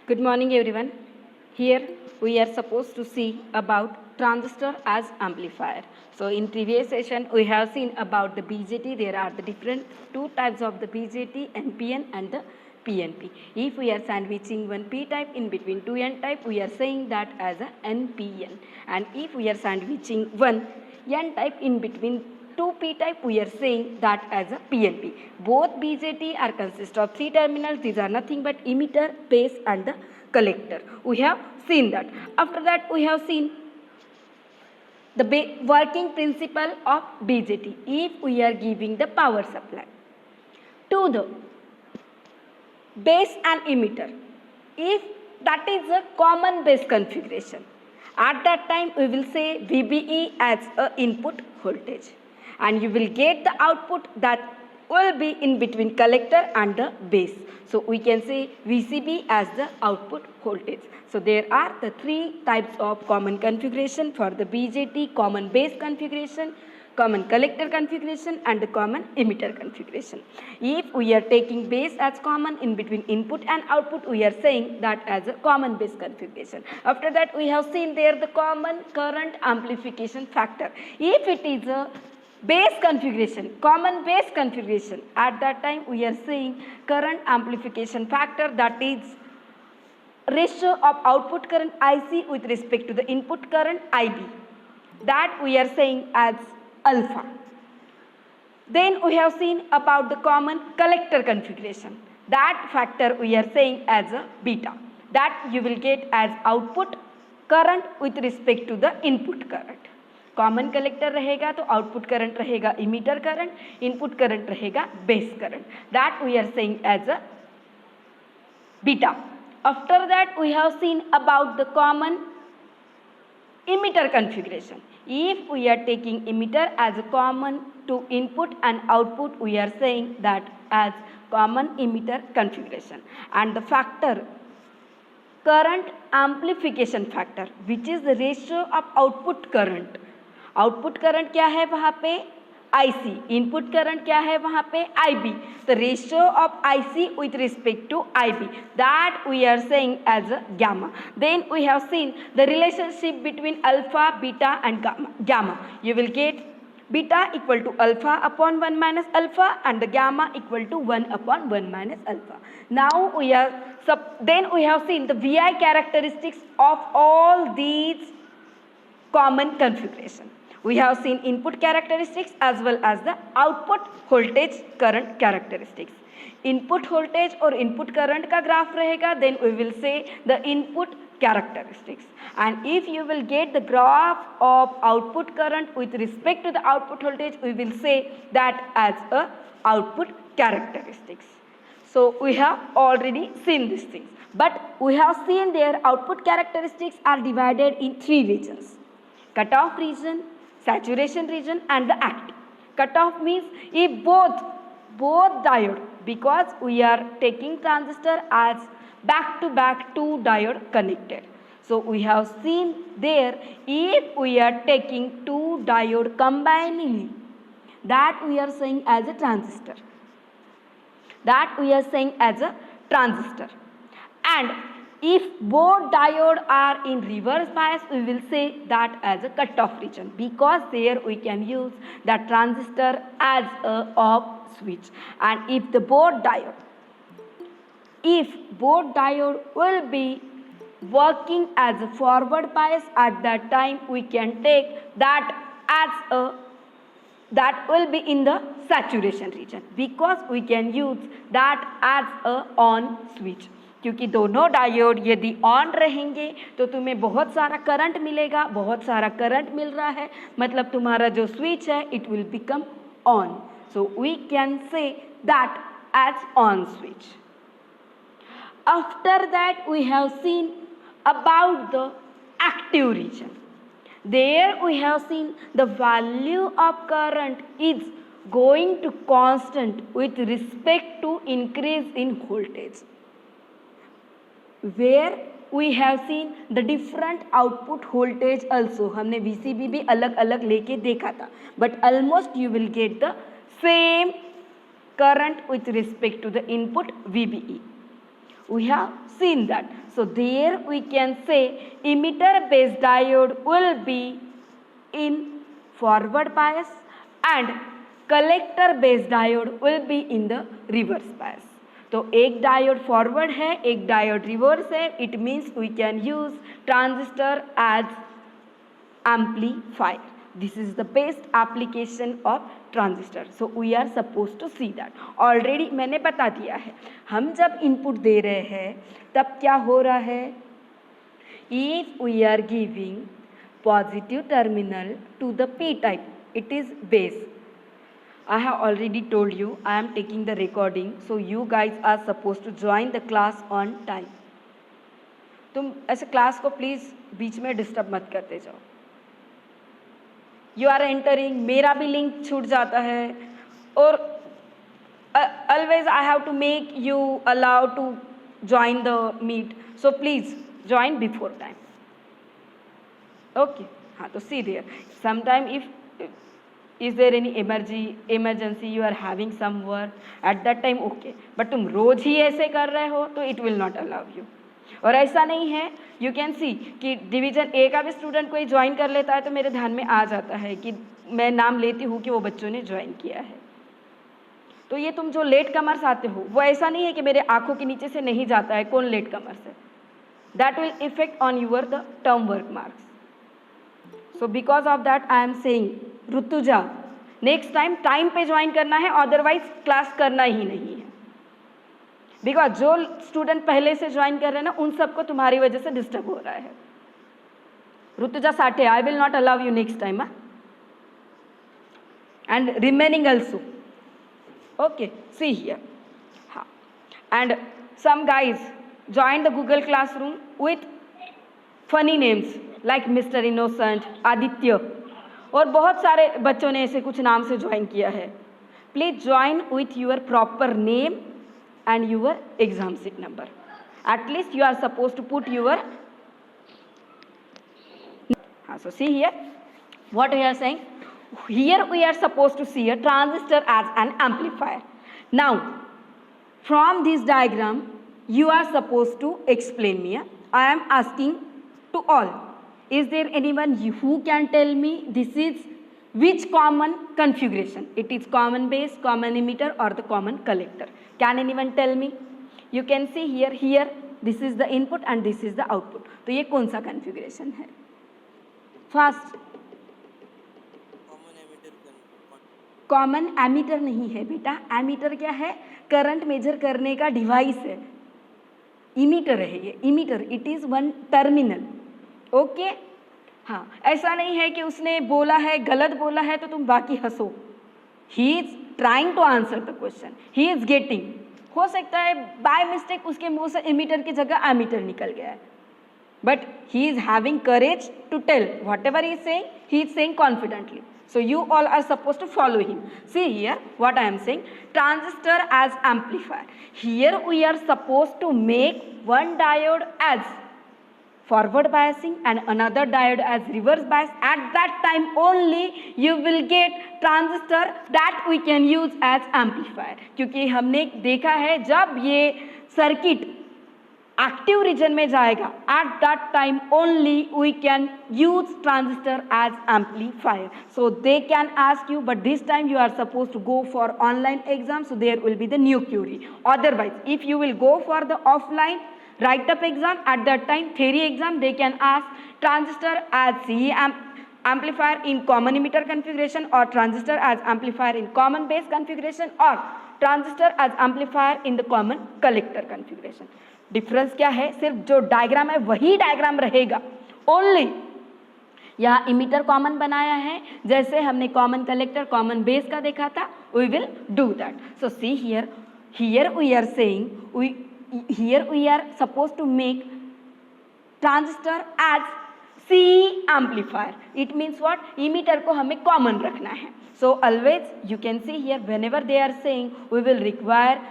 Good morning everyone. Here we are supposed to see about transistor as amplifier. So in previous session we have seen about the BJT. There are the different two types of the BJT, NPN and the PNP. If we are sandwiching one P type in between two N type, we are saying that as a NPN. And if we are sandwiching one N type in between two P type, we are saying that as a PNP. Both BJT are consist of three terminals. These are nothing but emitter, base and the collector. We have seen that. After that we have seen the working principle of BJT. If we are giving the power supply to the base and emitter, if that is a common base configuration, at that time we will say VBE as a input voltage, and you will get the output that will be in between collector and the base. So we can say VCB as the output voltage. So there are the three types of common configuration for the BJT: common base configuration, common collector configuration and the common emitter configuration. If we are taking base as common in between input and output, we are saying that as a common base configuration. After that we have seen there the common current amplification factor. If it is a base configuration, common base configuration, at that time we are saying current amplification factor, that is ratio of output current IC with respect to the input current IB, that we are saying as alpha. Then we have seen about the common collector configuration. That factor we are saying as a beta, that you will get as output current with respect to the input current. Common collector रहेगा तो output current रहेगा emitter current, input current रहेगा base current. That we are saying as a beta. After that we have seen about the common emitter configuration. If we are taking emitter as a common to input and output, we are saying that as common emitter configuration. And the factor current amplification factor, which is the ratio of output current. Output current क्या है वहाँ पे IC, input current क्या है वहाँ पे IB. The ratio of IC with respect to IB, that we are saying as a gamma. Then we have seen the relationship between alpha, beta and gamma. You will get beta equal to alpha upon 1 minus alpha and the gamma equal to 1 upon 1 minus alpha. Now we are then we have seen the VI characteristics of all these common configuration. We have seen input characteristics as well as the output voltage current characteristics. Input voltage or input current का graph रहेगा, then we will say the input characteristics. And if you will get the graph of output current with respect to the output voltage, we will say that as a output characteristics. So we have already seen these things, but we have seen their output characteristics are divided in three regions: cutoff region, saturation region and the active. Cutoff means if both diode, because we are taking transistor as back to back two diode connected. So we have seen there, if we are taking two diode combiningly, that we are saying as a transistor. That we are saying as a transistor. And if both diode are in reverse bias, we will say that as a cutoff region, because there we can use that transistor as a off switch. And if both diode will be working as a forward bias, at that time we can take that as a, that will be in the saturation region, because we can use that as a on switch. क्योंकि दोनों diode यदि on रहेंगे तो तुम्हें बहुत सारा current मिलेगा. बहुत सारा करंट मिल रहा है मतलब तुम्हारा जो स्विच है it will become on. So we can say that as on switch. After that we have seen about the active region. There we have seen the value of current is going to constant with respect to increase in voltage, where we have seen the different output voltage also. हमने VCB भी अलग अलग लेके देखा था, but almost you will get the same current with respect to the input VBE. We have seen that. So there we can say emitter based diode will be in forward bias and collector based diode will be in the reverse bias. तो एक diode forward है, एक diode reverse है. It means we can use transistor as amplifier. This is the best application of transistor. So we are supposed to see that. Already मैंने बता दिया है. हम जब इनपुट दे रहे हैं तब क्या हो रहा है? If we are giving positive terminal to the P type, it is base. I have already told you I am taking the recording, so you guys are supposed to join the class on time. तुम ऐसे class को please बीच में disturb मत करते जाओ. You are entering, मेरा भी link छूट जाता है और always I have to make you allow to join the meet. So please join before time. Okay, हाँ. तो see there sometime if is there any emergency you are having some work at that time, okay, but तुम रोज ही ऐसे कर रहे हो तो it will not allow you. और ऐसा नहीं है, यू कैन सी कि डिवीजन ए का भी स्टूडेंट कोई ज्वाइन कर लेता है तो मेरे ध्यान में आ जाता है कि मैं नाम लेती हूँ कि वो बच्चों ने ज्वाइन किया है. तो ये तुम जो लेट कमर्स आते हो वो ऐसा नहीं है कि मेरे आंखों के नीचे से नहीं जाता है कौन लेट कमर्स है. That will effect on your the term work marks. So because of that I am saying Rutuja next time पे ज्वाइन करना है, अदरवाइज क्लास करना ही नहीं है. बिकॉज जो स्टूडेंट पहले से ज्वाइन कर रहे हैं ना उन सबको तुम्हारी वजह से डिस्टर्ब हो रहा है. Rutuja Sathe, I will not allow you next time. And remaining also. Okay, see here. हाँ, and some guys join the Google classroom with funny names like mister innocent, Aditya, और बहुत सारे बच्चों ने ऐसे कुछ नाम से ज्वाइन किया है. Please join with your proper name and your exam sheet number. At least you are supposed to put your. So see here what we are saying. Here we are supposed to see a transistor as an amplifier. Now from this diagram you are supposed to explain me. I am asking to all, is there anyone who can tell me this is which common configuration? It is common base, common emitter or the common collector. Can anyone tell me? You can see here this is the input and this is the output. तो ये कौन सा configuration है? First, common ammeter नहीं है बेटा. ammeter क्या है? करंट मेजर करने का डिवाइस है. इमीटर है ये. Emitter, it is one terminal. Okay, हाँ. ऐसा नहीं है कि उसने बोला है, गलत बोला है तो तुम बाकी हंसो. He is trying to answer the question, he is getting. हो सकता है बाय मिस्टेक उसके मुंह से इमीटर की जगह एमीटर निकल गया है, but he is having courage to tell whatever he is saying confidently. So you all are supposed to follow him. See here what I am saying. Transistor as amplifier. Here we are supposed to make one diode as forward biasing and another diode as reverse bias. At that time only you will get transistor that we can use as amplifier. क्योंकि हमने देखा है जब ये circuit active region में जाएगा, at that time only we can use transistor as amplifier. So they can ask you, but this time you are supposed to go for online exam, so there will be the new query. Otherwise, if you will go for the offline write up exam, at that time theory exam, they can ask transistor as CE amplifier in common emitter configuration, or transistor as amplifier in common base configuration, or transistor as amplifier in the common collector configuration. Difference क्या है? सिर्फ जो diagram है वही diagram रहेगा. Only यहाँ emitter common बनाया है, जैसे हमने कॉमन कलेक्टर कॉमन बेस का देखा था. We will do that. So see here we are saying, here we are suppose to make transistor as CE amplifier. It means what? Emitter को हमें कॉमन रखना है. So always you can see here whenever they are saying we will require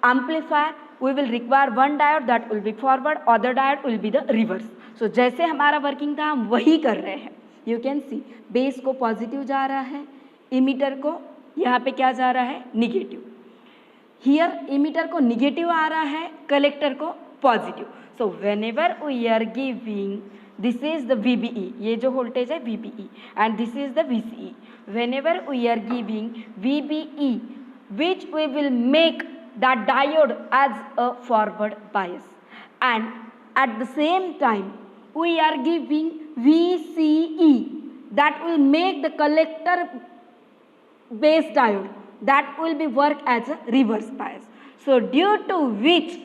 amplifier, we will require one diode that will be forward, other diode will be the reverse. So जैसे हमारा working था हम वही कर रहे हैं. You can C base को positive जा रहा है, इमीटर को यहाँ पे क्या जा रहा है? निगेटिव. हियर इमीटर को निगेटिव आ रहा है, कलेक्टर को positive. So whenever we are giving, this is the VBE, ये जो voltage है VBE, and this is the VCE. Whenever we are giving VBE, which we will make that diode as a forward bias, and at the same time we are giving VCE, that will make the collector base diode, that will be work as a reverse bias. So due to which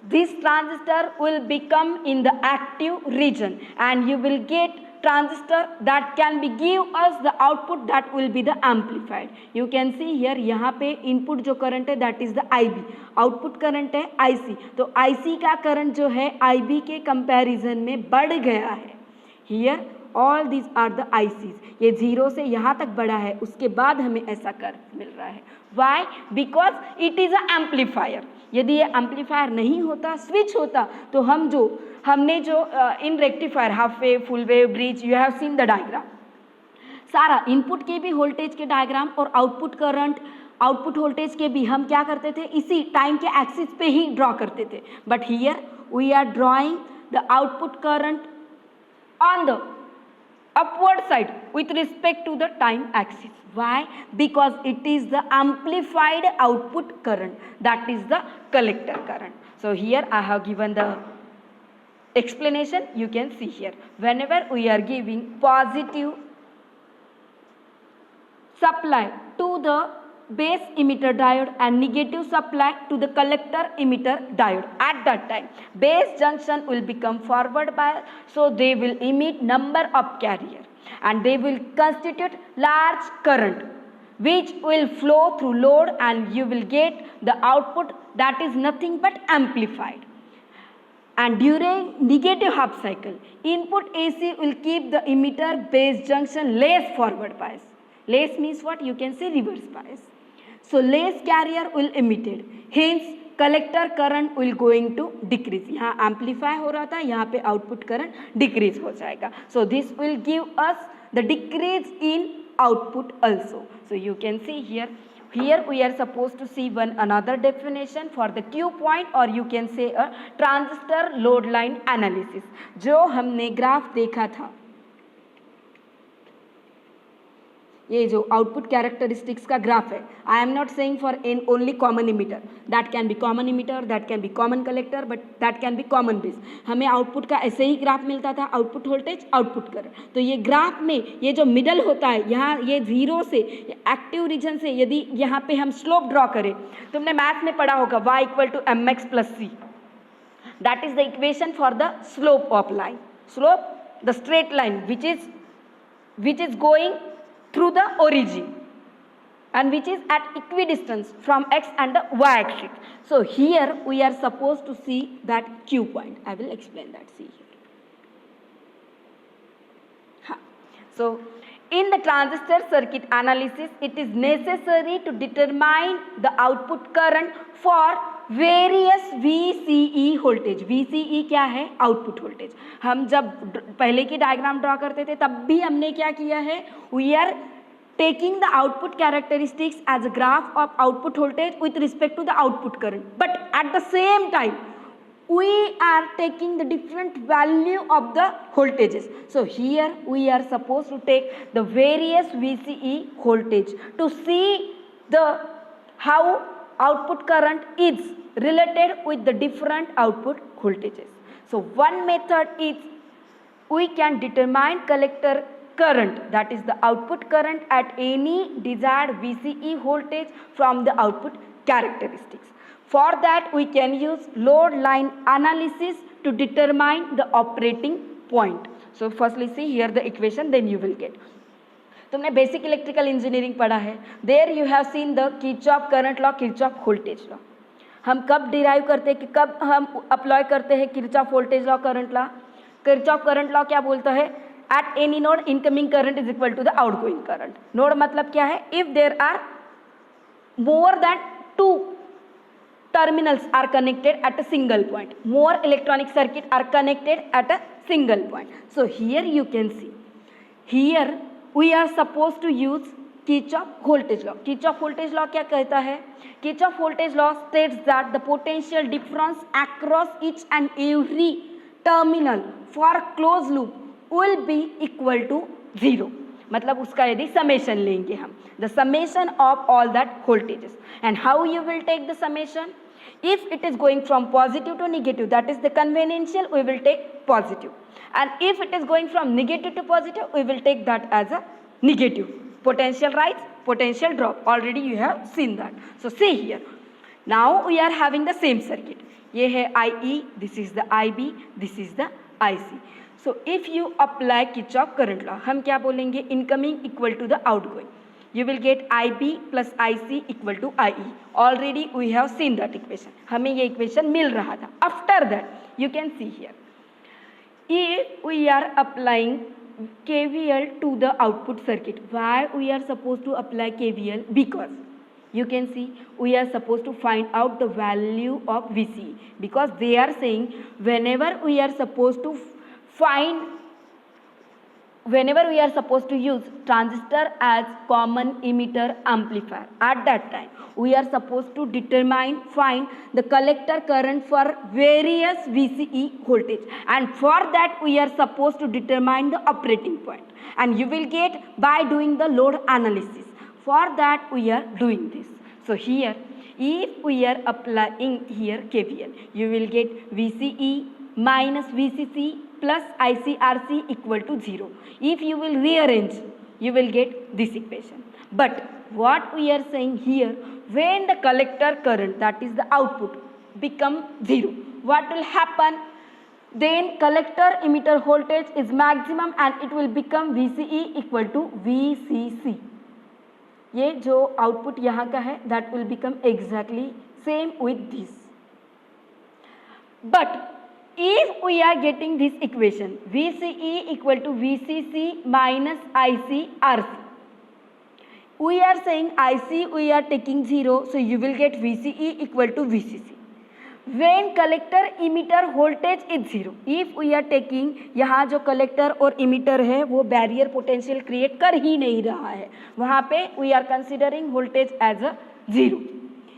this transistor will become in the active region, and you will get transistor that can be give us the output that will be the amplified. You can see here, यहाँ पे input जो current है that is the IB, output current है IC. तो IC का current जो है IB के comparison में बढ़ गया है. Here all these are the ICs. ये 0 से यहाँ तक बढ़ा है, उसके बाद हमें ऐसा कर्व मिल रहा है. Why? Because it is a amplifier. यदि ये एम्पलीफायर नहीं होता, स्विच होता, तो हमने जो इन rectifier, half wave, full wave, bridge, you have seen the diagram, सारा इनपुट के भी वोल्टेज के डायग्राम और आउटपुट करंट, आउटपुट वोल्टेज के भी हम क्या करते थे, इसी टाइम के एक्सिस पे ही ड्रॉ करते थे. But here we are drawing the output current on the upward side with respect to the time axis. Why? Because it is the amplified output current, that is the collector current. So here I have given the explanation. You can see here, whenever we are giving positive supply to the base emitter diode and negative supply to the collector emitter diode, at that time base junction will become forward bias, so they will emit number of carrier and they will constitute large current which will flow through load, and you will get the output that is nothing but amplified. And during negative half cycle, input AC will keep the emitter base junction less forward bias. Less means what? You can say reverse bias. So less carrier will emitted, hence collector current will going to decrease. यहाँ amplify हो रहा था, यहाँ पे output current decrease हो जाएगा. So this will give us the decrease in output also. So you can see here, we are supposed to see one another definition for the Q point, or you can say a transistor load line analysis. जो हमने graph देखा था, ये जो output characteristics का graph है, I am not saying for an only common emitter, that can be common emitter, that can be common collector, but that can be common base. हमें output का ऐसे ही ग्राफ मिलता था, आउटपुट वोल्टेज, आउटपुट करंट. तो ये graph में ये जो मिडल होता है, यहाँ ये 0 से एक्टिव रीजन से यदि यहाँ पे हम स्लोप ड्रॉ करें, तुमने मैथ में पढ़ा होगा y = mx + c, that is the equation for the slope of line. Slope, the straight line which is going through the origin and which is at equidistance from x and the y axis. So here we are supposed to see that Q point. I will explain that. See here. So in the transistor circuit analysis, it is necessary to determine the output current for various VCE voltage. VCE क्या है? Output voltage. हम जब पहले की diagram draw करते थे तब भी हमने क्या किया है, we are taking the output characteristics as a graph of output voltage with respect to the output current, but at the same time we are taking the different value of the voltages. So here we are supposed to take the various VCE voltage to see the how output current is related with the different output voltages. So one method is we can determine collector current, that is the output current at any desired VCE voltage from the output characteristics. For that we can use load line analysis to determine the operating point. So firstly see here the equation, then you will get. तुमने basic electrical engineering पढ़ा है, there you have seen the Kirchhoff current law, Kirchhoff voltage law. हम कब derive करते हैं कि कब हम अप्लाई करते हैं Kirchhoff voltage law, current law. Kirchhoff current law क्या बोलता है, at any node incoming current is equal to the outgoing current. Node मतलब क्या है, if there are more than 2 terminals are connected at a single point, more electronic circuit are connected at a single point. So here you can see, here we are supposed to use Kirchhoff voltage law. Kirchhoff voltage law क्या कहता है? Kirchhoff voltage law states that the potential difference across each and every terminal for close loop will be equal to 0। मतलब उसका यदि summation लेंगे हम, the summation of all that voltages, and how you will take the summation? If it is going from positive to negative, that is the conventional, we will take positive. And if it is going from negative to positive, we will take that as a negative. Potential rise, potential drop. Already you have seen that. So see here. Now we are having the same circuit. ये है IE, this is the IB, this is the IC. So if you apply Kirchhoff current law, हम क्या बोलेंगे? Incoming equal to the outgoing. You will get IB plus IC equal to IE. Already we have seen that equation. हमें ये equation मिल रहा था. After that you can see here, if we are applying KVL to the output circuit, why we are supposed to apply KVL? Because you can see we are supposed to find out the value of VCE, because they are saying whenever we are supposed to use transistor as common emitter amplifier, at that time we are supposed to find the collector current for various VCE voltage, and for that we are supposed to determine the operating point, and you will get by doing the load analysis. For that we are doing this. So here, if we are applying here KVL, you will get VCE minus VCC plus ICRC equal to 0. If you will rearrange, you will get this equation. But what we are saying here, when the collector current, that is the output, become 0, what will happen? Then collector emitter voltage is maximum and it will become VCE equal to VCC. ये जो output यहाँ का है, that will become exactly same with this. But if we are getting this equation, VCE equal to VCC minus ICRC, we are saying IC we are taking 0, so you will get VCE equal to VCC. When collector emitter voltage is 0, if we are taking, यहाँ जो collector और emitter है वो barrier potential create कर ही नहीं रहा है, वहाँ पे we are considering voltage as a 0.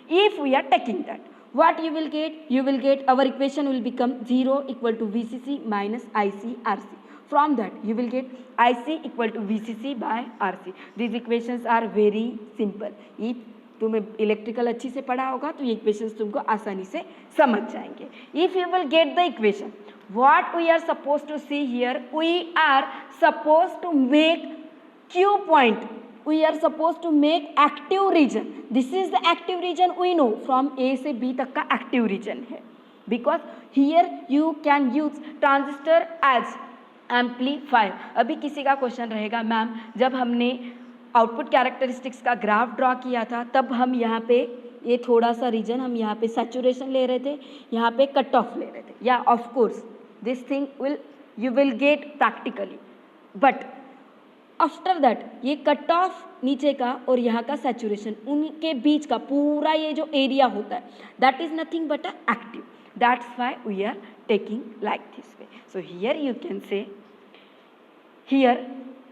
If we are taking that, what you will get? You will get, our equation will become 0 equal to VCC minus ICRC. From that you will get IC equal to VCC by RC. These equations are very simple. If तुम्हें electrical अच्छी से पढ़ा होगा तो ये equations तुमको आसानी से समझ जाएंगे. If you will get the equation, what we are supposed to see here, we are supposed to make Q point, we are supposed to make active region. This is the active region we know, from A से B तक का active region है, because here you can use transistor as amplifier. अभी किसी का question रहेगा, ma'am जब हमने आउटपुट कैरेक्टरिस्टिक्स का ग्राफ ड्रॉ किया था तब हम यहाँ पे ये थोड़ा सा रीजन हम यहाँ पे सैचुरेशन ले रहे थे, यहाँ पे कट ऑफ ले रहे थे. या of course this thing will you will gate practically, but after that ये कट ऑफ नीचे का और यहाँ का सैचुरेशन, उनके बीच का पूरा ये जो एरिया होता है, that is nothing but a active. That's why we are taking like this way. So here you can say, here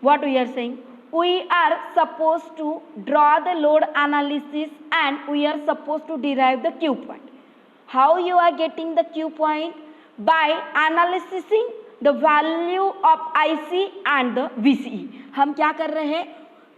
what we are saying, we are supposed to draw the load analysis and we are supposed to derive the Q point. How you are getting the Q point? By analyzing the value of IC and the VCE. हम क्या कर रहे हैं?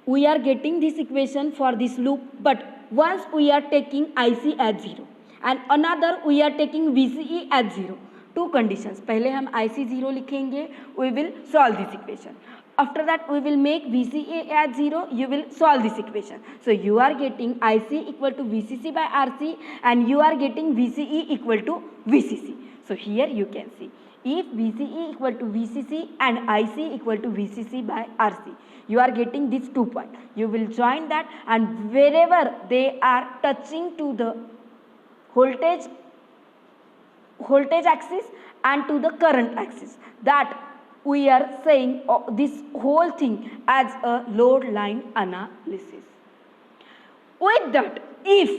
We are getting this equation for this loop, but once we are taking IC as 0 and another we are taking VCE as 0. Two conditions. पहले हम IC 0 लिखेंगे, we will solve this equation. After that we will make VCA as 0, you will solve this equation. So you are getting IC equal to VCC by RC and you are getting VCE equal to VCC. So here you can see, if VCE equal to VCC and IC equal to VCC by RC, you are getting these 2 points. You will join that, and wherever they are touching to the voltage axis and to the current axis, that we are saying this whole thing as a load line analysis. With that, if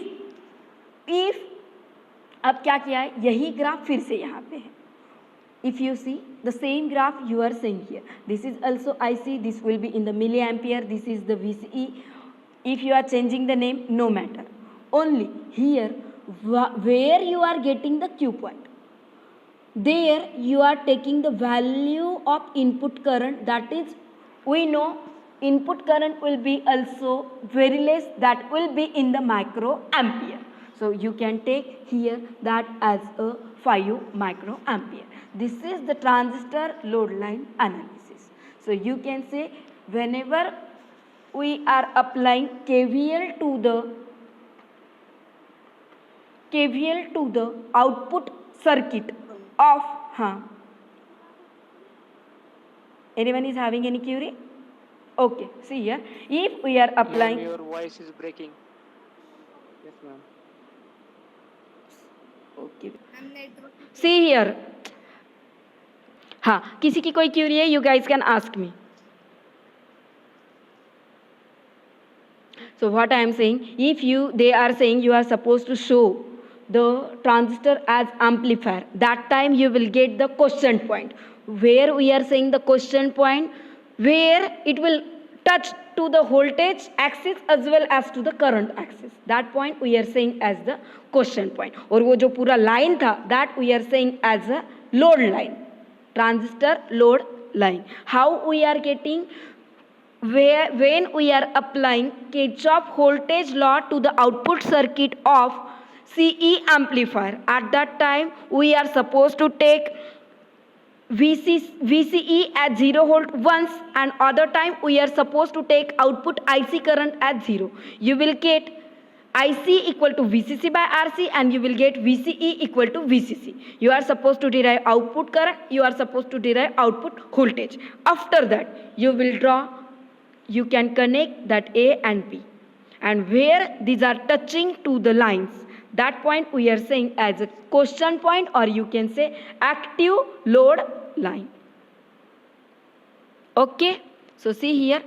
अब क्या किया है, यही graph फिर से यहाँ पे है. If you see the same graph you are seeing here, this is also IC, this will be in the milliampere, this is the VCE. If you are changing the name, no matter. Only here where you are getting the Q point, there you are taking the value of input current. That is, we know input current will be also very less, that will be in the microampere. So you can take here that as a 5 microampere. This is the transistor load line analysis. So you can say whenever we are applying KVL to the output circuit of anyone is having any query? Okay, see here, if we are applying, your voice is breaking. Yes, ma'am. okay, see here, हाँ, किसी की कोई Curie है, you guys can ask me. So what I am saying, if they are saying you are supposed to show the transistor as amplifier, that time you will get the quotient point. Where we are saying the quotient point, where it will touch to the voltage axis as well as to the current axis. That point we are saying as the quotient point. और वो जो पूरा line था, that we are saying as a load line, transistor load line. How we are getting? When we are applying Kirchhoff voltage law to the output circuit of CE amplifier, at that time we are supposed to take VCE at 0 volt once, and other time we are supposed to take output IC current at 0. You will get IC equal to VCC by RC, and you will get VCE equal to VCC. You are supposed to derive output current, you are supposed to derive output voltage. After that, you will draw, you can connect that A and B. And where these are touching to the lines, that point we are saying as a quotient point, or you can say active load line. Okay, so see here,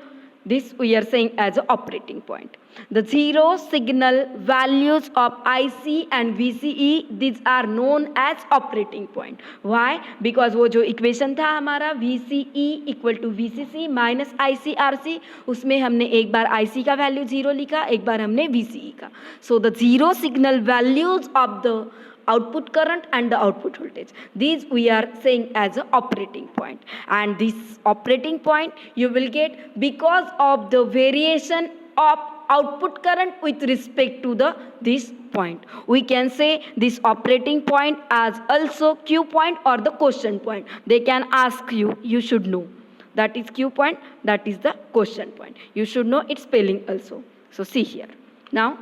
this we are saying as an operating point. The zero signal values of IC and VCE, these are known as operating point. Why? Because वो जो equation था हमारा VCE equal to VCC minus ICRC, उसमें हमने एक बार IC का value 0 लिखा, एक बार हमने VCE का. So the zero signal values of the output current and the output voltage, these we are saying as an operating point. And this operating point you will get because of the variation of output current with respect to this point. We can say this operating point as also Q point or the quotient point. They can ask you, you should know that is Q point, that is the quotient point. You should know its spelling also. So see here, now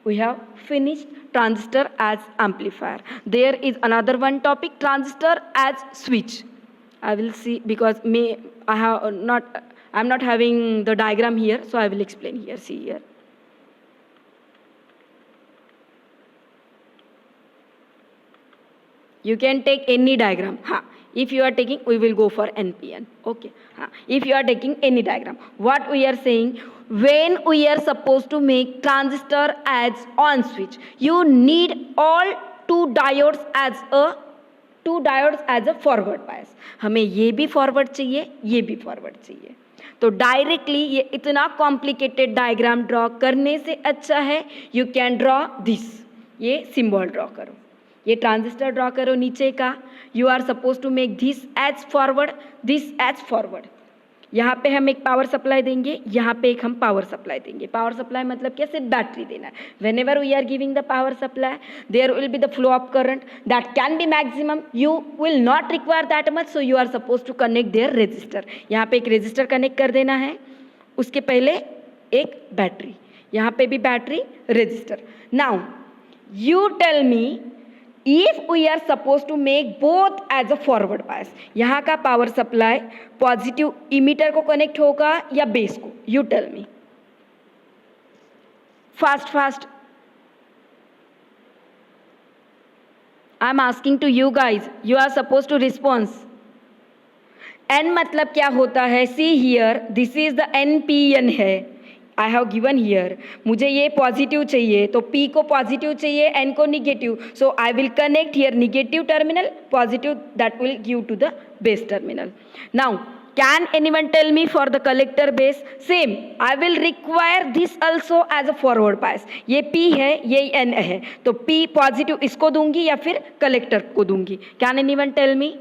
we have finished transistor as amplifier. There is another one topic, transistor as switch. I will see, because I'm not having the diagram here, so I will explain here. See here. You can take any diagram. If you are taking, we will go for NPN. Okay. If you are taking any diagram, what we are saying, when we are supposed to make transistor as on switch, you need all two diodes as a forward bias. हमें ये भी forward चाहिए, ये भी forward चाहिए. तो directly ये इतना कॉम्प्लिकेटेड डायग्राम ड्रॉ करने से अच्छा है यू कैन ड्रॉ दिस. ये सिंबल ड्रॉ करो, ये ट्रांजिस्टर ड्रॉ करो नीचे का. You are suppose to make this as forward, this as forward. यहाँ पे हम एक पावर सप्लाई देंगे, यहाँ पे एक हम पावर सप्लाई देंगे. पावर सप्लाई मतलब क्या, सिर्फ बैटरी देना है. When we are giving the power supply, there will be the flow of current that can be maximum. You will not require that much, so you are suppose to connect there resistor. यहाँ पे एक resistor connect कर देना है, उसके पहले एक battery, यहाँ पे भी battery, resistor. Now you tell me, if we are supposed to make both as a forward bias, यहाँ का पावर सप्लाई पॉजिटिव इमीटर को कनेक्ट होगा या बेस को? You tell me, fast. I am asking to you guys, you are suppose to response. N मतलब क्या होता है? See here, this is the NPN है. आई हैव गिवन हियर, मुझे ये पॉजिटिव चाहिए तो P को पॉजिटिव चाहिए, N को negative. So I will connect here negative terminal, positive that will give to the base terminal. Now Can anyone tell me for the collector base? Same, I will require this also as a forward bias. ये P है, ये N है, तो P positive इसको दूंगी या फिर collector को दूंगी. Can anyone tell me?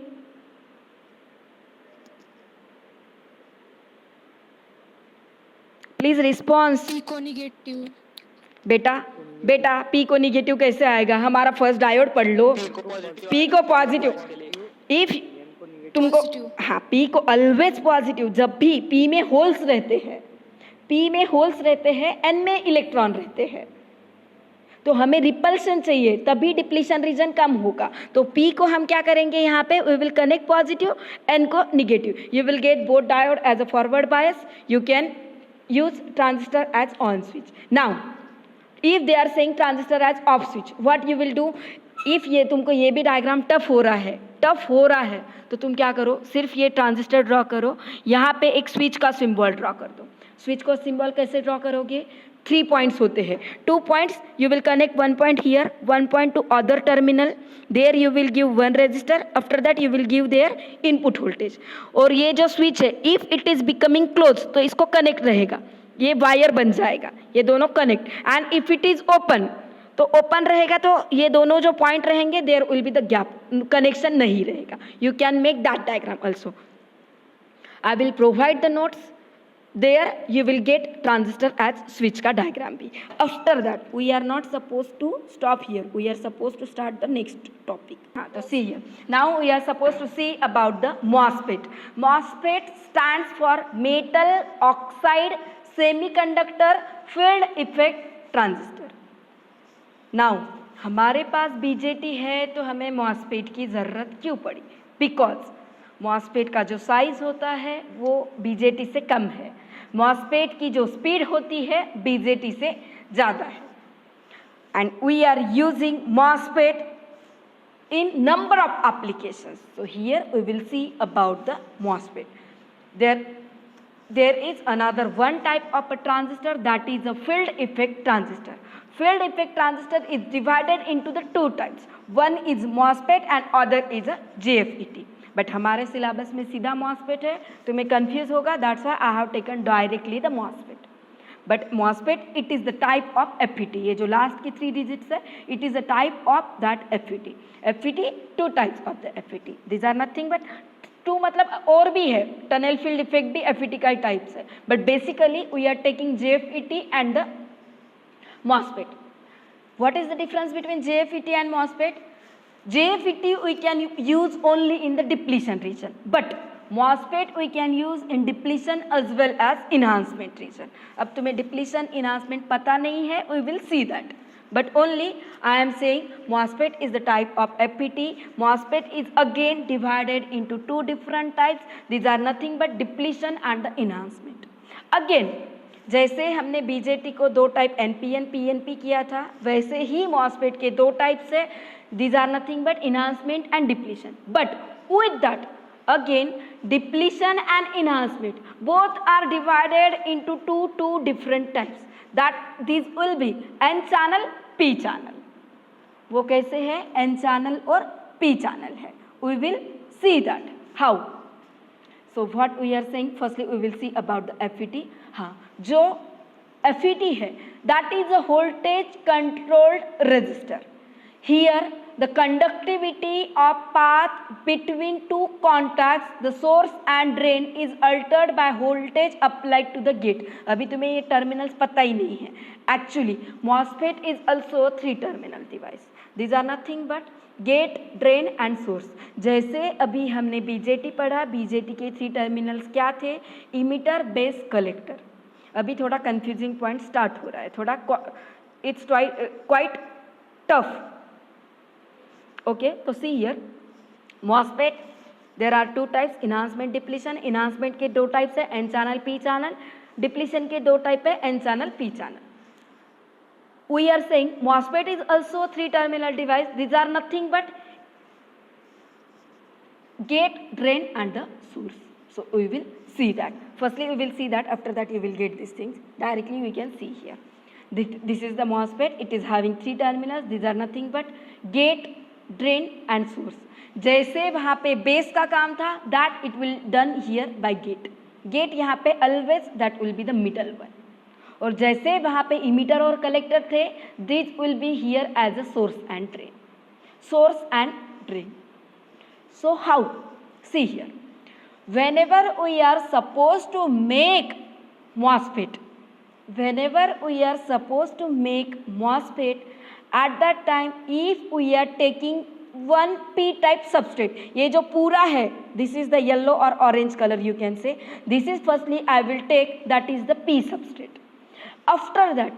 Please response. P को निगेटिव. बेटा P को निगेटिव कैसे आएगा? हमारा फर्स्ट डायोड पढ़ लो. P को पॉजिटिव. इफ तुमको हाँ P को ऑलवेज पॉजिटिव. जब भी P में होल्स रहते हैं, N में इलेक्ट्रॉन रहते हैं, तो हमें रिपल्शन चाहिए, तभी डिप्लीशन रीजन कम होगा. तो P को हम क्या करेंगे यहाँ पे? We will connect positive, N को negative. You will get both diode as a forward bias. You can use transistor as on switch. Now if they are saying transistor as off switch, what you will do? if ये तुमको ये भी diagram tough हो रहा है तो तुम क्या करो? सिर्फ ये ट्रांजिस्टर ड्रॉ करो, यहाँ पे एक स्विच का सिंबल ड्रॉ कर दो. स्विच को सिंबल कैसे ड्रॉ करोगे? 3 पॉइंट्स होते हैं. 2 points you will connect 1 point here, 1 point to other terminal. There you will give 1 resistor. After that you will give their input voltage. और ये जो स्विच है, if it is becoming closed, तो इसको connect रहेगा, ये वायर बन जाएगा, ये दोनों connect. And if it is open, तो ओपन रहेगा तो ये दोनों जो पॉइंट रहेंगे, there will be the gap, connection नहीं रहेगा. You can make that diagram also. I will provide the notes. There you will get transistor as switch का diagram भी. After that we are not supposed to stop here. We are supposed to start the next topic. हाँ, तो see here. Now we are supposed to see about the MOSFET. MOSFET stands for metal oxide semiconductor field effect transistor. Now हमारे पास BJT है तो हमें MOSFET की ज़रूरत क्यों पड़ी? Because MOSFET का जो साइज होता है वो BJT से कम है. MOSFET की जो स्पीड होती है BJT से ज़्यादा है. And we are using MOSFET in number of applications. So here we will see about the MOSFET. There is another one type of a transistor, that is a field effect transistor. Field effect transistor is divided into the 2 types. One is MOSFET and other is a JFET. But हमारे syllabus में सीधा MOSFET है, तुम्हें confuse होगा. That's why I have taken directly the MOSFET. But MOSFET it is the type of FET. ये जो last की 3 digits है, it is the type of that FET. FET 2 types of the FET. This are nothing but 2, मतलब और भी है. Tunnel field effect भी FET का ही टाइप्स है. But basically we are taking JFET and the MOSFET. What is the difference between JFET and MOSFET? JFET we can use only in the depletion region, but MOSFET we can use in depletion as well as enhancement region. अब तुम्हें depletion enhancement पता नहीं है, we will see that. But only I am saying MOSFET is the type of FET. MOSFET is again divided into 2 different types. These are nothing but depletion and the enhancement. Again, जैसे हमने BJT को 2 type NPN, PNP किया था, वैसे ही MOSFET के 2 types है. These are nothing but enhancement and depletion. But with that, again, depletion and enhancement both are divided into two different types. That these will be N channel, P channel. वो कैसे है? N channel और P channel है. We will see that. How? So what we are saying, firstly we will see about the FET. हाँ, जो FET है, that is a voltage controlled resistor. Here the conductivity of path between 2 contacts, the source and drain, is altered by voltage applied to the gate. अभी तुम्हें ये terminals पता ही नहीं है. Actually MOSFET is also a 3 terminal device. These are nothing but gate, drain and source. जैसे अभी हमने BJT पढ़ा, BJT के 3 टर्मिनल्स क्या थे? Emitter, base, collector. अभी थोड़ा कंफ्यूजिंग पॉइंट स्टार्ट हो रहा है, थोड़ा it's quite tough. Okay, so see here, MOSFET, there are 2 types, enhancement, depletion. Enhancement के 2 types है, N channel, P channel. Depletion के 2 type है, N channel, P channel. We are saying MOSFET is also a 3 terminal device. These are nothing but gate, drain and the source. So we will see that. Firstly we will see that, after that you will get these things. Directly we can see here. This is the MOSFET. It is having 3 terminals. These are nothing but gate, drain and source. जैसे वहाँ पे base का काम था, that it will done here by gate. Gate यहाँ पे always that will be the middle one. और जैसे वहाँ पे इमीटर और कलेक्टर थे, this will be here as a source and drain. Source and drain. So how? See here. Whenever we are supposed to make MOSFET, at that time, if we are taking one P type substrate, ये जो पूरा है, this is the yellow or orange color you can say. This is firstly I will take, that is the P substrate. After that,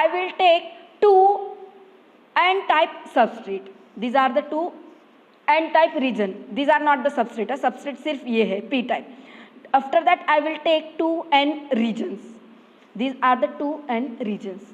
I will take two N type substrate. These are the two N type region. These are not the substrate. Substrate सिर्फ ये है P type. After that I will take two N regions. These are the two N regions.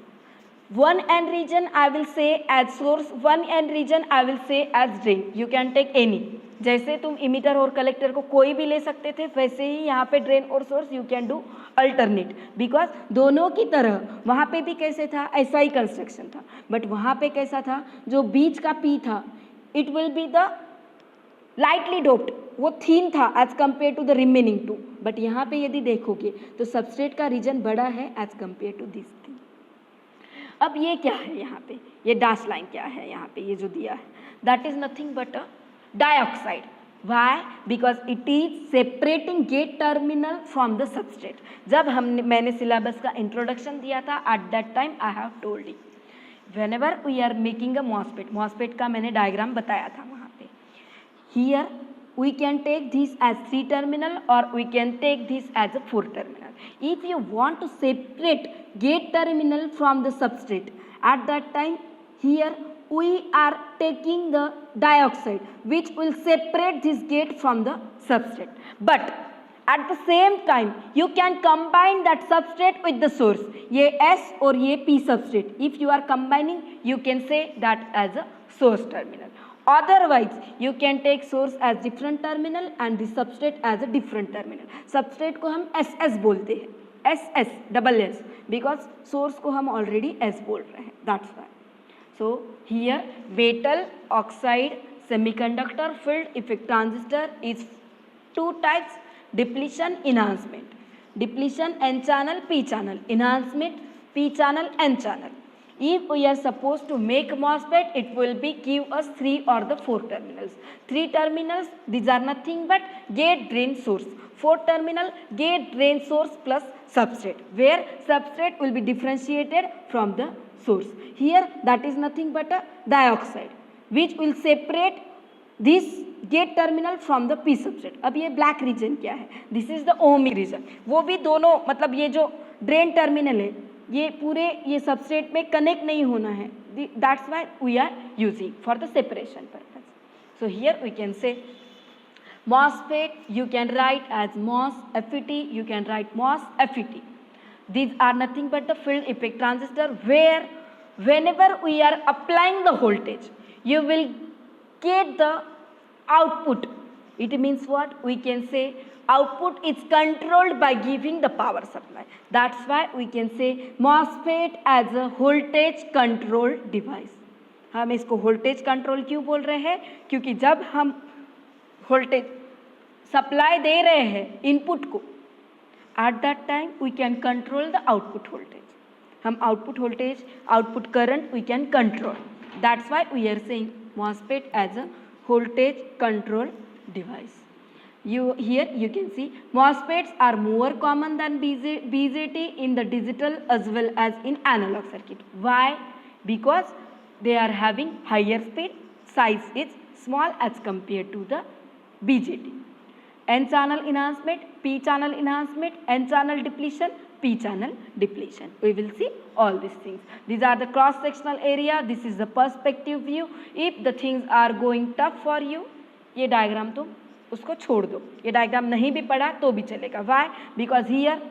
One N region I will say as source, one N region I will say as drain. You can take any. जैसे तुम emitter और collector को कोई भी ले सकते थे, वैसे ही यहाँ पे ड्रेन और source you can do alternate. Because दोनों की तरह वहाँ पे भी कैसे था, ऐसा ही कंस्ट्रक्शन था, बट वहाँ पे कैसा था, जो बीच का पी था it will be the lightly doped, वो थीन था as compare to the remaining two. But यहाँ पे यदि देखोगे तो सबस्ट्रेट का रीजन बड़ा है as compare to this thing. अब ये क्या है यहाँ पे, ये डैश लाइन क्या है यहाँ पे, ये जो दिया है, that is nothing but a dioxide. Why? Because it is separating gate terminal from the substrate. जब मैंने सिलेबस का इंट्रोडक्शन दिया था, at that time I have told you, whenever we are making a MOSFET, MOSFET का मैंने diagram बताया था वहाँ पे. Here we can take this as 3 terminal or we can take this as a 4 terminal. If you want to separate gate terminal from the substrate, at that time here we are taking the dioxide which will separate this gate from the substrate. But at the same time you can combine that substrate with the source. ये S और ये P substrate. If you are combining, you can say that as a source terminal. Otherwise, you can take source as different terminal and the substrate as a different terminal. Substrate को हम SS बोलते हैं, SS double S, because source को हम already S बोल रहे हैं. That's why. So here metal oxide semiconductor filled effect transistor is two types: depletion, enhancement. Depletion N channel, P channel. Enhancement P channel, N channel. If we are supposed to make MOSFET, it will be give us 3 or the 4 terminals. 3 terminals, these are nothing but gate, drain, source. 4 terminal, gate, drain, source plus substrate, where substrate will be differentiated from the source. Here that is nothing but a dioxide which will separate this gate terminal from the P substrate. अब ये black region क्या है? This is the ohmic region. वो भी दोनों, मतलब ये जो drain terminal है, ये पूरे ये सबस्ट्रेट में कनेक्ट नहीं होना है. That's why we are using for the separation purpose. So here we can say MOSFET, you can write as MOS FET, you can write MOS FET. These are nothing but the field effect transistor, where whenever we are applying the voltage, you will get the output. It means what? We can say output is controlled by giving the power supply. That's why we can say MOSFET as a voltage control device. हम इसको voltage control क्यों बोल रहे हैं? क्योंकि जब हम voltage supply दे रहे हैं input को, at that time we can control the output voltage. हम output voltage, output current we can control. That's why we are saying MOSFET as a voltage control device. Here you can see MOSFETs are more common than BJT in the digital as well as in analog circuit. Why? Because they are having higher speed, size is small as compared to the BJT. N channel enhancement, P channel enhancement, N channel depletion, P channel depletion. We will see all these things. These are the cross sectional area. This is the perspective view. If the things are going tough for you, ये diagram तुम उसको छोड़ दो. ये diagram नहीं भी पढ़ा तो भी चलेगा. वाई? बिकॉज हियर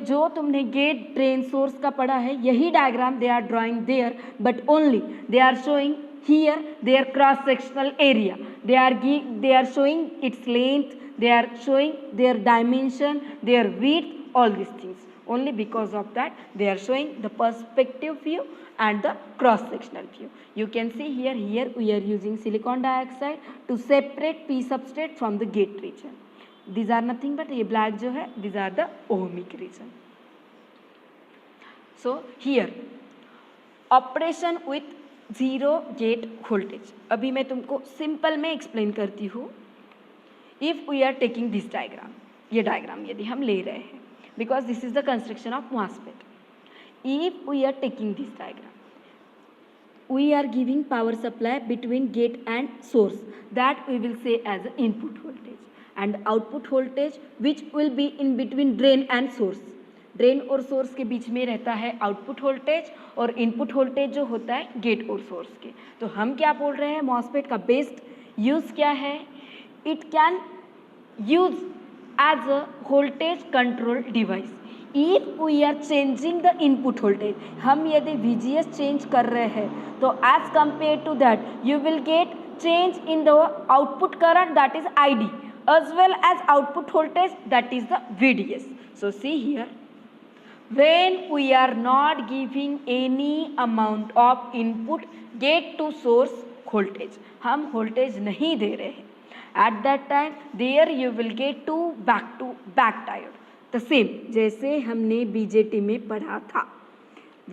जो तुमने गेट ड्रेन सोर्स का पढ़ा है, यही diagram they are drawing there, but only they are showing here their cross sectional area. They are showing its length, they are showing their dimension, their width, all these things. Only because of that they are showing the perspective view and the cross sectional view. You can see here we are using silicon dioxide to separate p substrate from the gate region. These are nothing but ये black जो है these are the ohmic region. So here operation with zero gate voltage. अभी मैं तुमको simple में explain करती हूँ. If we are taking this diagram, ये डायग्राम यदि हम ले रहे हैं, because this is the construction of MOSFET. If we are taking this diagram, we are giving power supply between gate and source, that we will say as input voltage, and output voltage which will be in between drain and source. Drain और source के बीच में रहता है output voltage, और input voltage जो होता है gate और सोर्स के. तो हम क्या बोल रहे हैं, मॉसफेट का बेस्ट यूज़ क्या है, it can use as a voltage control device. If we are changing the input voltage, हम यदि VGS चेंज कर रहे हैं तो as compare to that you will get change in the output current, that is ID, as well as output voltage, that is the VDS. So see here, when we are not giving any amount of input gate to source voltage, हम voltage नहीं दे रहे हैं, at that time there you will get two back to back diode. The same जैसे हमने BJT में पढ़ा था,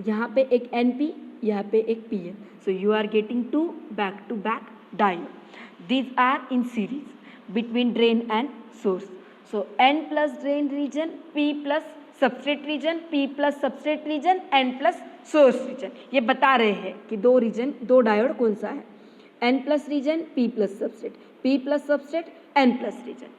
यहाँ पे एक NP, यहाँ पे एक PN. So you are getting two back to back diode. These are in series between drain and source. So N plus drain region, P plus substrate region, P plus substrate region, N plus source region. ये बता रहे हैं कि दो reason, दो diode कौन सा है, N plus region, P plus substrate, P plus substrate, N plus region,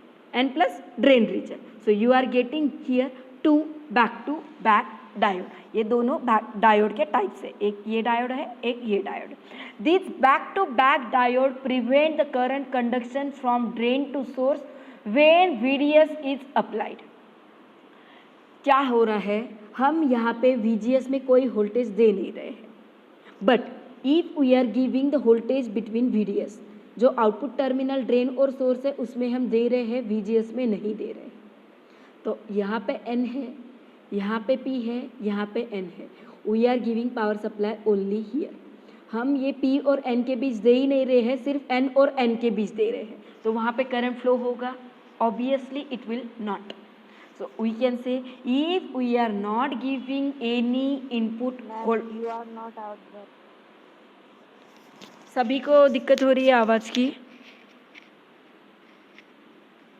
N plus drain region. So you are getting here two back diode. ये दोनों डायोड के टाइप्स है, एक ये डायोड है, एक ये डायोड है. This back to back diode prevent the current conduction from drain to source when VDS is applied. क्या हो रहा है, हम यहाँ पे VGS में कोई वोल्टेज दे नहीं रहे हैं, but if we are giving the voltage between VDS, जो आउटपुट टर्मिनल ड्रेन और सोर्स है उसमें हम दे रहे हैं, VGS में नहीं दे रहे हैं. तो यहाँ पे N है, यहाँ पे P है, यहाँ पे N है. We are giving power supply only here. हम ये P और N के बीच दे ही नहीं रहे हैं, सिर्फ N और N के बीच दे रहे हैं. तो वहाँ पे करंट फ्लो होगा, obviously it will not. So we can say if we are not giving any input, You are not out there. सभी को दिक्कत हो रही है आवाज की?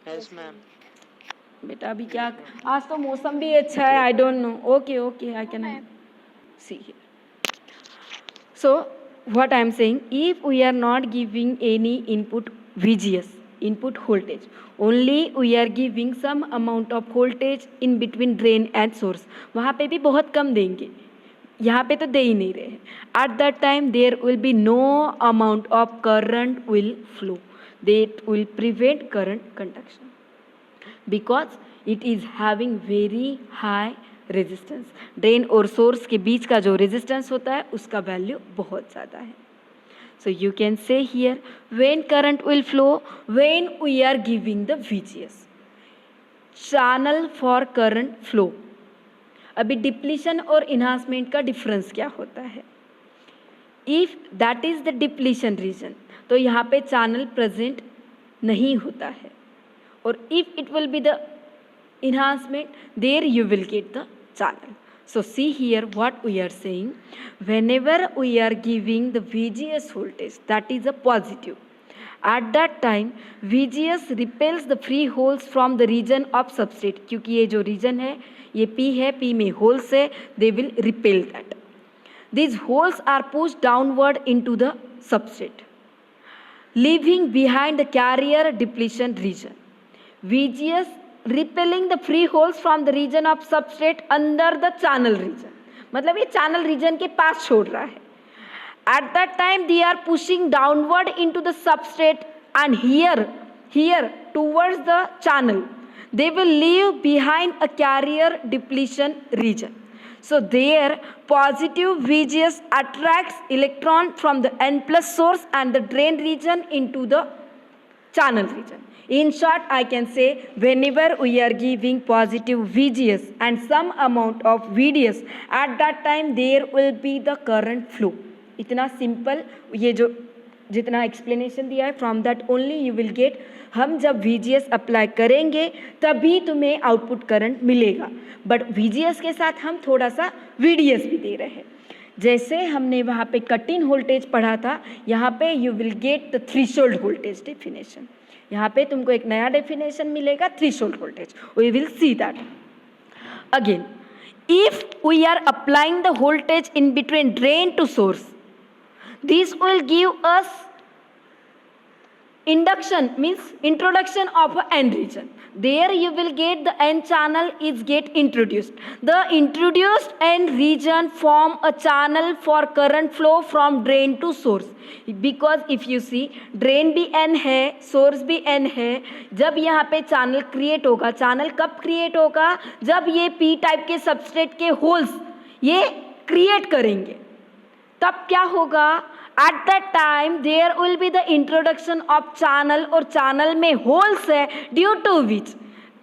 Yes, ma'am. बेटा अभी क्या, आज तो मौसम भी अच्छा है, I don't know. Okay okay, I can see here. So what I am saying, if we are not giving any input VGS, input voltage, only we are giving some amount of voltage in between drain and source. वहाँ पे भी बहुत कम देंगे, यहाँ पे तो दे ही नहीं रहे हैं. At that time there will be no amount of current will flow, that will prevent current conduction because it is having very high resistance. Drain और सोर्स के बीच का जो रेजिस्टेंस होता है उसका वैल्यू बहुत ज़्यादा है. So you can say here, when current will flow, when we are giving the VGS. Channel for current flow. अभी डिप्लीशन और इन्हांसमेंट का डिफरेंस क्या होता है. If that is the depletion region, तो यहाँ पे चैनल प्रेजेंट नहीं होता है, और if it will be the enhancement, there you will get the channel. So see here what we are saying, whenever we are giving the VGS voltage, that is a positive, at that time VGS repels the free holes from the region of substrate. क्योंकि ये जो region है ये P है, P में holes है, they will repel that. These holes are pushed downward into the substrate, leaving behind the carrier depletion region. VGS repelling the free holes from the region of substrate under the channel region. मतलब ये channel region के पास छोड़ रहा है. At that time they are pushing downward into the substrate, and here towards the channel they will leave behind a carrier depletion region. So there positive VGS attracts electron from the N plus source and the drain region into the channel region. In short, I can say whenever we are giving positive VGS and some amount of VDS, at that time there will be the current flow. इतना simple ये जो जितना explanation दिया है from that only you will gate हम जब VGS apply करेंगे तभी तुम्हें आउटपुट करंट मिलेगा. बट VGS के साथ हम थोड़ा सा VDS भी दे रहे हैं. जैसे हमने वहाँ पे कट इन वोल्टेज पढ़ा था, यहाँ पे you will get the threshold voltage definition. यहाँ पे तुमको एक नया डेफिनेशन मिलेगा threshold voltage. We will see that again. If we are applying the voltage in between drain to source, this will give us induction, means introduction of a n region. There you will get the n channel is get introduced. The introduced n region form a channel for current flow from drain to source. Because if you see drain भी n है, source भी n है, जब यहाँ पे channel create होगा, channel कब create होगा? जब ये p टाइप के सबस्ट्रेट के होल्स ये क्रिएट करेंगे, तब क्या होगा? At that time there will be the introduction of channel, और चैनल में होल्स है ड्यू टू विच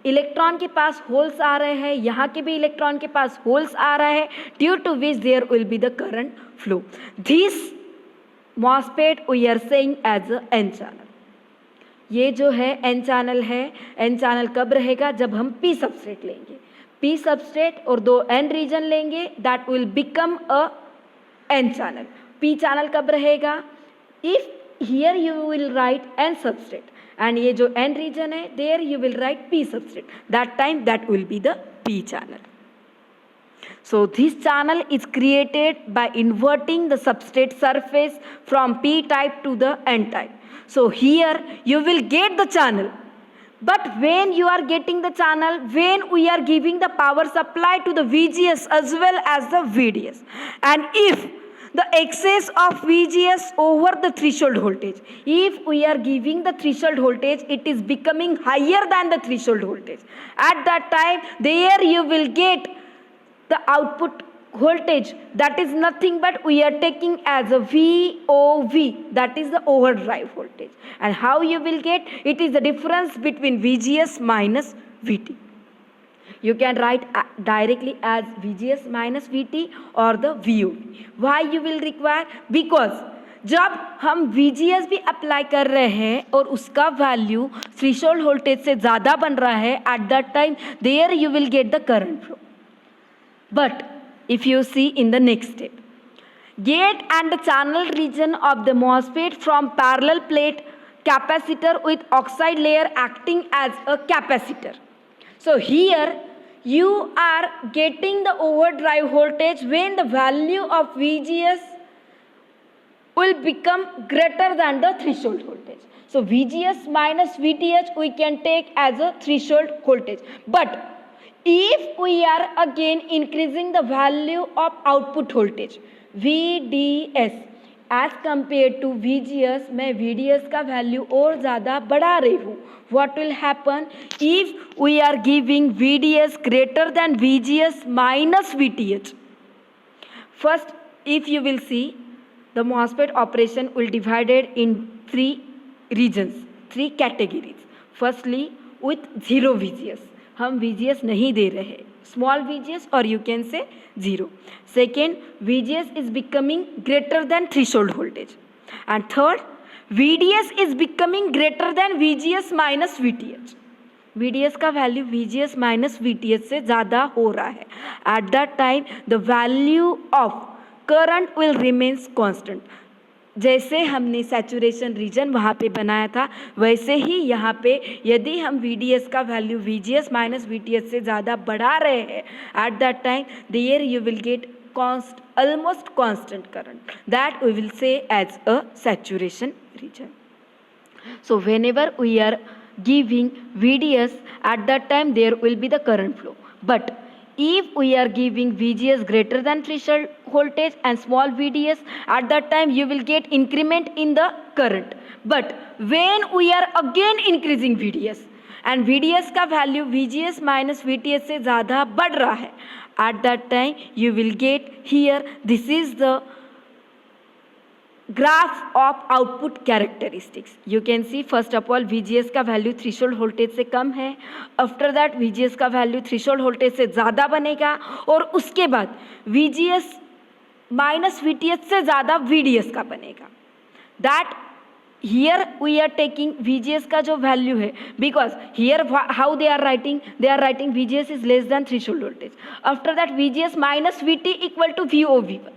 इलेक्ट्रॉन के पास होल्स आ रहे हैं, यहाँ के भी इलेक्ट्रॉन के पास होल्स आ रहा है, due to which there will be the current flow. This MOSFET we are saying as a N channel. ये जो है एन चैनल है. एन चैनल कब रहेगा? जब हम पी सबस्ट्रेट लेंगे. पी सबस्ट्रेट और दो एन रीजन लेंगे, that will become a N channel. P channel कब रहेगा? If here you will write N substrate and ये जो एन रीजन है there you will right P substrate, that time that will be the P channel. So this channel is created by inverting the substrate surface from P type to the N type. So here you will get the channel. But when you are getting the channel, when we are giving the power supply to the VGS as well as the VDS, and if the excess of VGS over the threshold voltage, if we are giving the threshold voltage, it is becoming higher than the threshold voltage. At that time, there you will get the output voltage, that is nothing but we are taking as a VOV, that is the overdrive voltage. And how you will get? It is the difference between VGS minus VT. You can write directly as VGS minus VT or the VOV. Why you will require? Because जब हम VGS भी apply कर रहे हैं और उसका value threshold voltage से ज़्यादा बन रहा है, at that time there you will get the current flow. But if you see in the next step, gate and the channel region of the MOSFET from parallel plate capacitor with oxide layer acting as a capacitor. So here you are getting the overdrive voltage when the value of VGS will become greater than the threshold voltage. So VGS minus VTH we can take as a threshold voltage. But if we are again increasing the value of output voltage VDS as compared to VGS, मैं VDS का value और ज़्यादा बढ़ा रही हूँ, what will happen? If we are giving VDS greater than VGS minus VTH, first if you will see the MOSFET operation will divided in three regions, three categories. Firstly with zero VGS, हम VGS नहीं दे रहे, small VGS और you can से zero. Second, VGS is becoming greater than threshold voltage. And third, VDS is becoming greater than VGS minus VTH. VDS का value VGS minus VTH से ज़्यादा हो रहा है. At that time the value of current will remains constant. जैसे हमने saturation region वहाँ पे बनाया था, वैसे ही यहाँ पे यदि हम VDS का वैल्यू VGS माइनस VTH से ज़्यादा बढ़ा रहे हैं, at that time there you will get almost constant current, that we will say as a saturation region. So whenever we are giving VDS, at that time there will be the current flow. But if we are giving VGS greater than threshold voltage and small VDS, at that time you will get increment in the current. But when we are again increasing VDS and VDS का value VGS minus VTH से ज़्यादा बढ़ रहा है, at that time you will get here, this is the graph of output characteristics. You can C first of all VGS का value threshold voltage से कम है. After that VGS का value threshold voltage से ज़्यादा बनेगा और उसके बाद VGS माइनस VTH से ज़्यादा VDS का बनेगा. That here we are taking VGS का जो वैल्यू है, because here how they are writing VGS is less than threshold voltage. After that VGS minus VT equal to VOV1.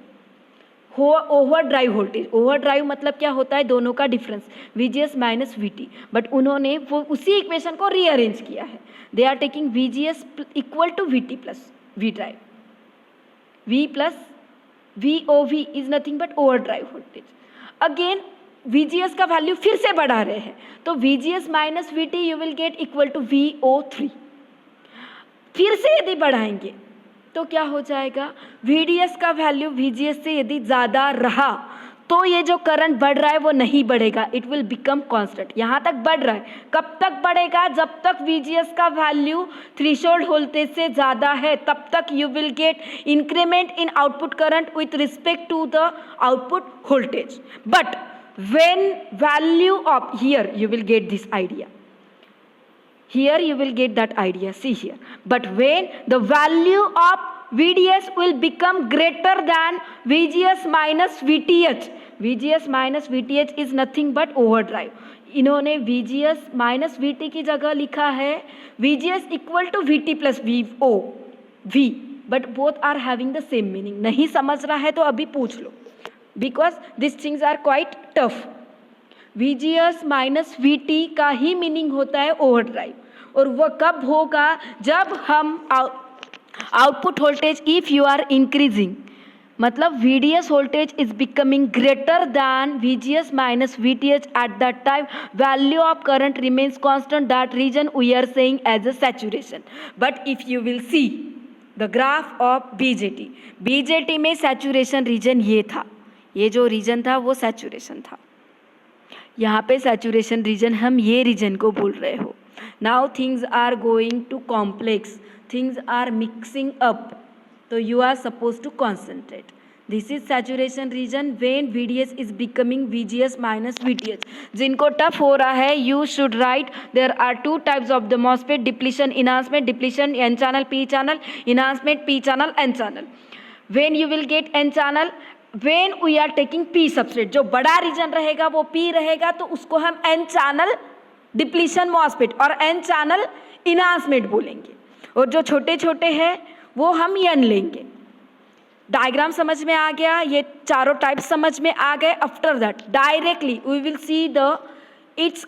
Over drive voltage. Over drive मतलब क्या होता है, दोनों का difference VGS minus VT. But उन्होंने वो उसी इक्वेशन को रीअरेंज किया है. They are taking VGS equal to VT plus V drive. V plus VOV is nothing but over drive voltage. Again VGS का वैल्यू फिर से बढ़ा रहे हैं, तो VGS minus VT you will get equal to VO3. फिर से यदि बढ़ाएंगे तो क्या हो जाएगा, VDS का वैल्यू VGS से यदि ज़्यादा रहा तो ये जो करंट बढ़ रहा है वो नहीं बढ़ेगा, इट विल बिकम कांस्टेंट. यहाँ तक बढ़ रहा है, कब तक बढ़ेगा, जब तक VGS का वैल्यू थ्रेशोल्ड वोल्टेज से ज़्यादा है, तब तक you will get increment in output current with respect to the output voltage. But when value of, here you will get this idea, here you will get that idea, see here. But when the value of VDS will become greater than VGS minus VTH, VGS minus VTH is nothing but overdrive. इन्होंने VGS minus VT की जगह लिखा है VGS equal to VT plus VOV, but both are having the same meaning. नहीं समझ रहा है तो अभी पूछ लो, because these things are quite tough. VGS minus VT का ही मीनिंग होता है ओवरड्राइव, और वह कब होगा, जब हम output voltage if you are increasing, मतलब VDS voltage is becoming greater than VGS minus VTH. At that time value of current remains constant. That region we are saying as a saturation. But if you will see the graph of BJT में saturation region ये था, ये जो reason था वो saturation था. यहाँ पे सैचुरेशन रीजन, हम ये रीजन को बोल रहे हो. Now things are going to complex, things are mixing up, तो you are suppose to concentrate. This is saturation region when VDS is becoming VGS minus VTH. जिनको टफ हो रहा है, you should write there are two types of the MOSFET, depletion enhancement, depletion N channel P channel, enhancement P channel N channel. When you will get N channel, when we are taking P substrate, जो बड़ा reason रहेगा वो P रहेगा, तो उसको हम N channel depletion MOSFET और N channel enhancement बोलेंगे, और जो छोटे छोटे हैं वो हम N लेंगे. डायग्राम समझ में आ गया, ये चारों टाइप समझ में आ गए. After that directly we will see the its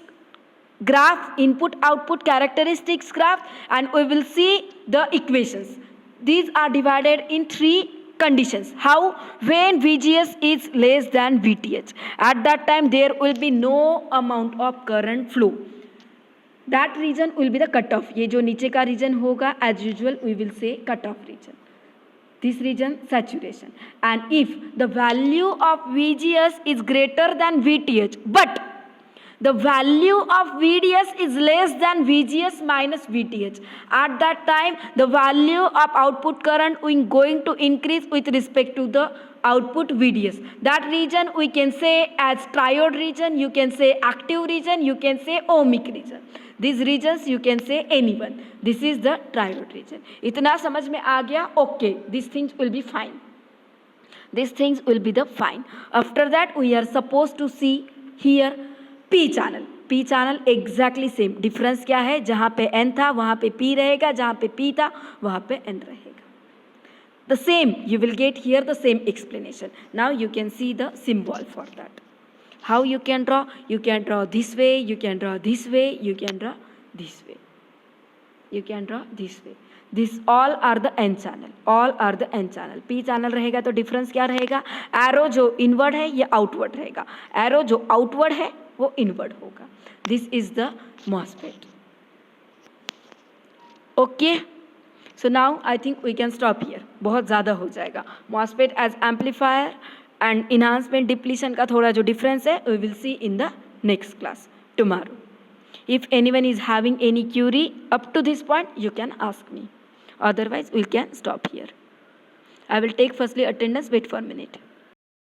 graph, input output characteristics graph, and we will see the equations. These are divided in three conditions. How? When VGS is less than VTH, at that time there will be no amount of current flow. That region will be the cutoff. ये जो नीचे का region होगा, as usual we will say cutoff region. This region saturation. And if the value of VGS is greater than VTH, but the value of VDS is less than VGS minus VTH, at that time the value of output current is going to increase with respect to the output VDS. That region we can say as triode region, you can say active region, you can say ohmic region. These regions you can say anyone. This is the triode region. इतना समझ में आ गया? Okay, these things will be fine. These things will be the fine. After that we are supposed to see here P channel. P channel exactly same. Difference क्या है? जहाँ पे N था वहाँ पे P रहेगा, जहाँ पे P था वहाँ पे N रहेगा. The same you will get here, the same explanation. Now you can see the symbol for that. How you can draw? You can draw this way, you can draw this way, you can draw this way. You can draw this way. This all are the N channel. All are the N channel. P channel रहेगा तो difference क्या रहेगा? Arrow जो inward है ये outward रहेगा. Arrow जो outward है वो inward होगा. This is the MOSFET. Okay. So now I think we can stop here. बहुत ज़्यादा हो जाएगा. MOSFET as amplifier and enhancement depletion का थोड़ा जो difference है we will see in the next class tomorrow. If anyone is having any query up to this point, you can ask me. Otherwise, we can stop here. I will take firstly attendance. Wait for a minute.